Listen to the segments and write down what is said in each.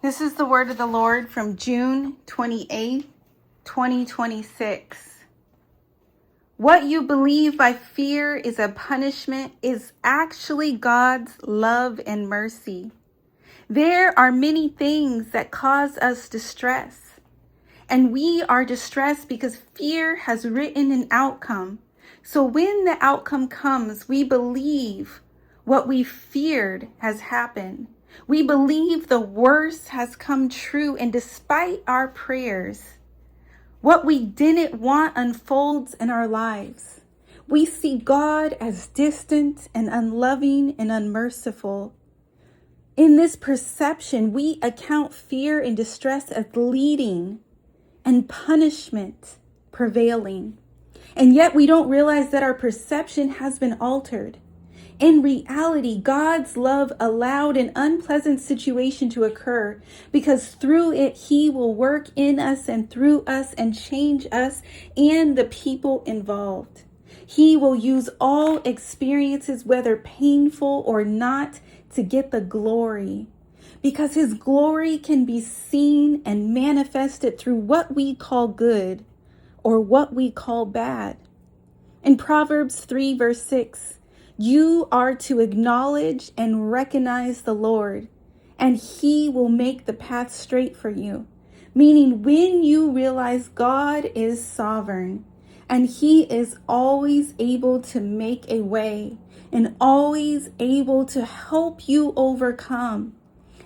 This is the word of the Lord from June 28th, 2026. What you believe by fear is a punishment is actually God's love and mercy. There are many things that cause us distress, and we are distressed because fear has written an outcome. So when the outcome comes, we believe what we feared has happened. We believe the worst has come true, and despite our prayers, what we didn't want unfolds in our lives. We see God as distant and unloving and unmerciful. In this perception, we account fear and distress as leading and punishment prevailing. And yet we don't realize that our perception has been altered. In reality, God's love allowed an unpleasant situation to occur because through it, He will work in us and through us and change us and the people involved. He will use all experiences, whether painful or not, to get the glory, because His glory can be seen and manifested through what we call good or what we call bad. In Proverbs 3 verse 6, you are to acknowledge and recognize the Lord, and He will make the path straight for you. Meaning, when you realize God is sovereign and He is always able to make a way and always able to help you overcome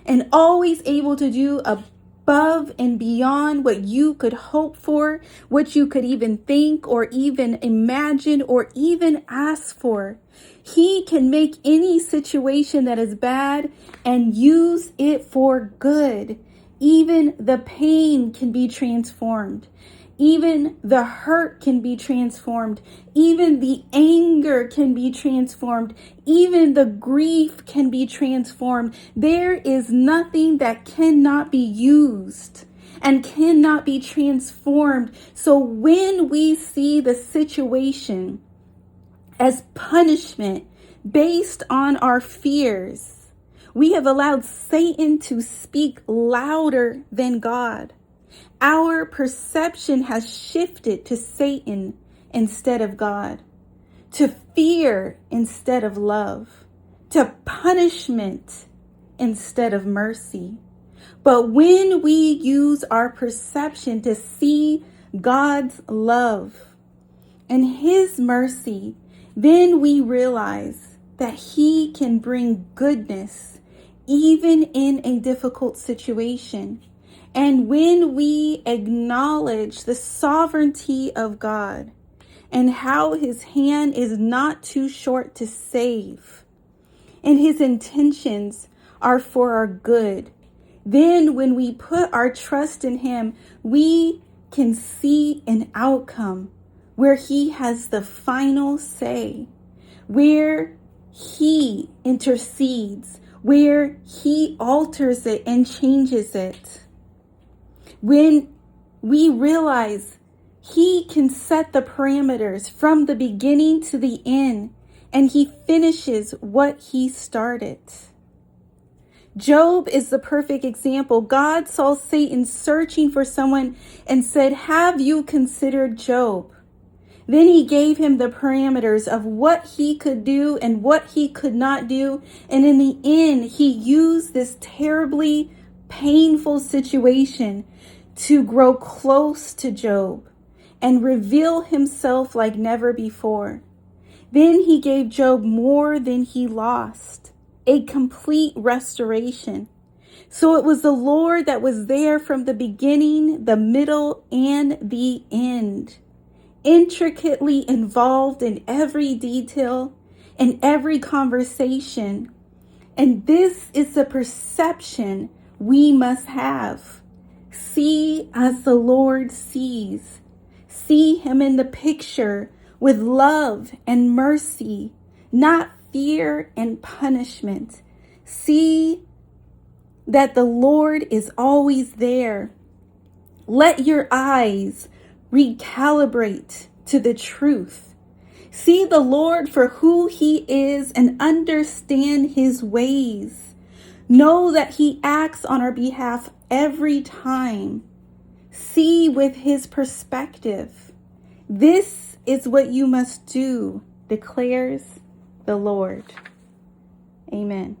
and always able to do above and beyond what you could hope for, what you could even think or even imagine or even ask for. He can make any situation that is bad and use it for good. Even the pain can be transformed. Even the hurt can be transformed. Even the anger can be transformed. Even the grief can be transformed. There is nothing that cannot be used and cannot be transformed. So when we see the situation as punishment based on our fears, we have allowed Satan to speak louder than God. Our perception has shifted to Satan instead of God, to fear instead of love, to punishment instead of mercy. But when we use our perception to see God's love and His mercy, then we realize that He can bring goodness even in a difficult situation. And when we acknowledge the sovereignty of God and how His hand is not too short to save and His intentions are for our good, then when we put our trust in Him, we can see an outcome where He has the final say, where He intercedes, where He alters it and changes it. When we realize He can set the parameters from the beginning to the end, and He finishes what He started. Job is the perfect example. God saw Satan searching for someone and said, "Have you considered Job?" Then He gave him the parameters of what he could do and what he could not do. And in the end, He used this terribly painful situation to grow close to Job and reveal Himself like never before. Then He gave Job more than he lost, a complete restoration. So it was the Lord that was there from the beginning, the middle, and the end, intricately involved in every detail and every conversation. And this is the perception we must have. See as the Lord sees. See Him in the picture with love and mercy, not fear and punishment. See that the Lord is always there. Let your eyes recalibrate to the truth. See the Lord for who He is and understand His ways. Know that he acts on our behalf every time. See with his perspective. This is what you must do, declares the Lord. Amen.